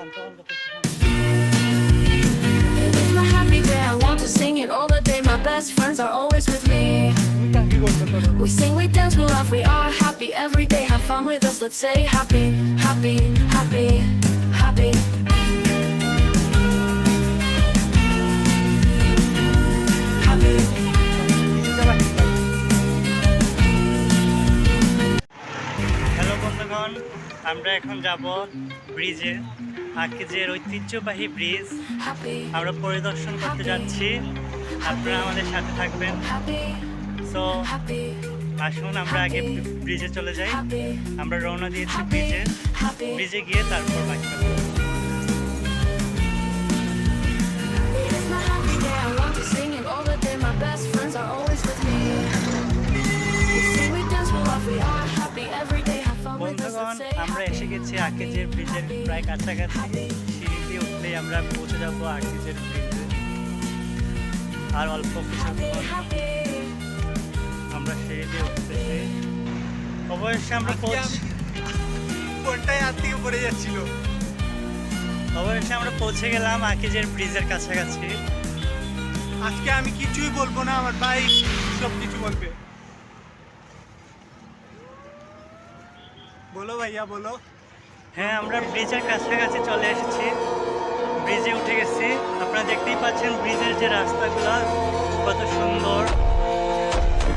It's my happy day, I want to sing it all the day. My best friends are always with me. We sing, we dance, we laugh, we are happy every day. Have fun with us, let's say happy, happy, happy, happy. Happy. Hello বন্ধুগণ, আমরা এখন যাব ব্রিজে, আকিজের ঐতিহ্যবাহী bridge আমরা পরিদর্শন করতে যাচ্ছি। আপনারা আমাদের সাথে থাকবেন। সো আসুন আমরা আগে ব্রিজে চলে যাই। আমরা রওনা দিয়েছি ব্রিজে গিয়ে তারপর বাকি কথা। It's my happy day, I want to sing it all the day. My best friends are always with me. We sing, we dance, we laugh, we are happy every day. Have fun with us, বন্ধুগণ, let's say আমরা happy. এসে গেছি আকিজের ব্রিজের প্রায় কাছাকাছি। সিঁড়িতে উঠলেই আমরা পৌঁছে যাব আকিজের ব্রিজে। আর অল্প কিছুক্ষণ আমরা সিঁড়িতে উঠতেছি। অবশ্যই আমরা কোনটাই হাত থেকে পড়ে যাচ্ছিল। অবশ্যই আমরা পৌঁছে গেলাম আকিজের ব্রিজের কাছাকাছি। আজকে আমি কিছুই বলবো না, আমার ভাই সব কিছু বলবে। বলো ভাইয়া বলো। হ্যাঁ, আমরা ব্রিজের কাছাকাছি চলে এসেছি, ব্রিজে উঠে গেছি। আপনারা দেখতেই পাচ্ছেন ব্রিজের যে রাস্তাগুলো কত সুন্দর।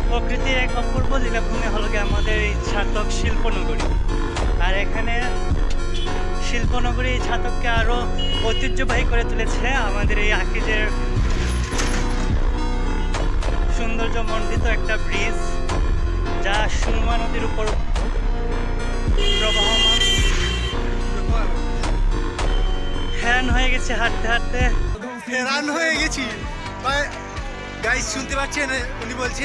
প্রকৃতির এক অপূর্ব লীলাভূমি হলো গিয়ে আমাদের এই ছাতক শিল্পনগরী। আর এখানে শিল্পনগরী এই ছাতককে আরও ঐতিহ্যবাহী করে তুলেছে আমাদের এই আকিজের সৌন্দর্যমণ্ডিত একটা ব্রিজ, যা সুরমা নদীর উপর প্রবাহমান। হ্যান হয়ে গেছে হাঁটতে হাঁটতে, হেরান হয়ে গেছি। গাইস শুনতে পাচ্ছেন, উনি বলছে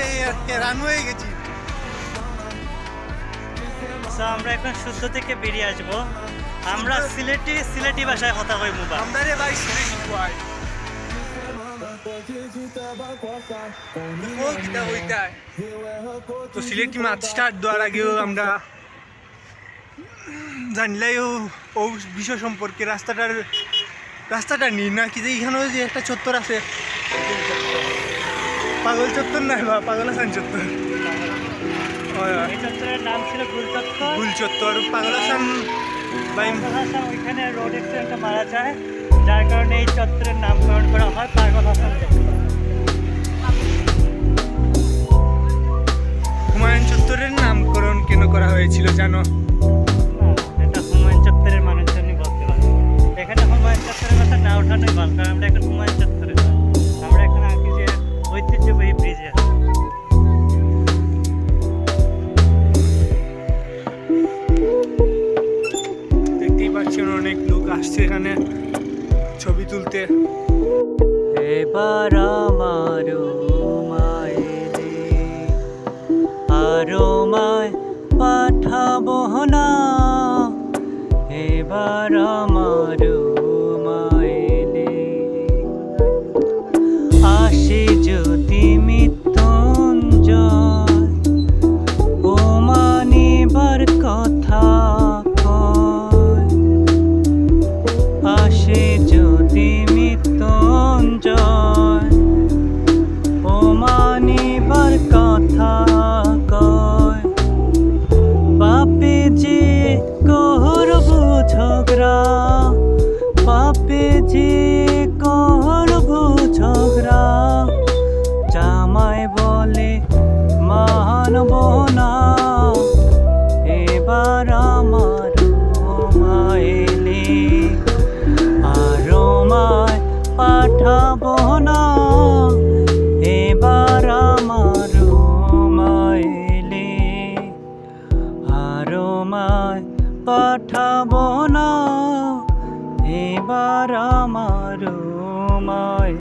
হেরান হয়ে গেছি। তো আমরা এখন শুদ্ধ থেকে বেরিয়ে আসবো। আমরা সিলেটি ভাষায় কথা কই মুবা। আমরা রে ভাই সিলেটি কয়। ও কিটা হইতা। তো সিলেটি মাছ স্টার্ট দেওয়ার আগেও আমরা জানলাই ও বিষয় সম্পর্কে রাস্তাটা নিই না কি যে এখানেও যে একটা চত্বর আছে, পাগল চত্বর নাই বা পাগল হাসান চত্বর। এই চত্বরের নাম ছিল গুল চত্বর। পাগল হাসান ভাই ওইখানে রোড অ্যাক্সিডেন্টে মারা যায়, যার কারণে এই চত্বরের নামকরণ করা হয় পাগল হাসান চত্বর। হুমায়ুন চত্বরের নামকরণ কেন করা হয়েছিল জানো? এটা হুমায়ুন চত্বরের মানুষজনই বলতে পারে। এখানে হুমায়ুন চত্বরের কথা না ওঠানোই ভালো, কারণ আমরা এখন হুমায়ুন চত্বরে না, আমরা এখন আকিজের ঐতিহ্যবাহী ব্রিজে আছি। দেখতেই পাচ্ছেন অনেক লোক আসছে এখানে ছবি তুলতে। এবার আমারও মায়েরে আরো মায় পাঠাবো না, এবার আমারও মায়েরে আসে যদি মৃত্যুঞ্জয় ও মানিবার কথা কয়, আসে যদি মৃত্যুঞ্জয় ও মানিবার কথা কয়, বাপে যে করব ঝগড়া, বাপে যে করব ঝগড়া, জামাই বলে মানব না, এবার আমার মায়েলে আরো মায় পাঠাবো না, এবার আমার মায়েলে আরো মায় পাঠাবো না, এবার আমার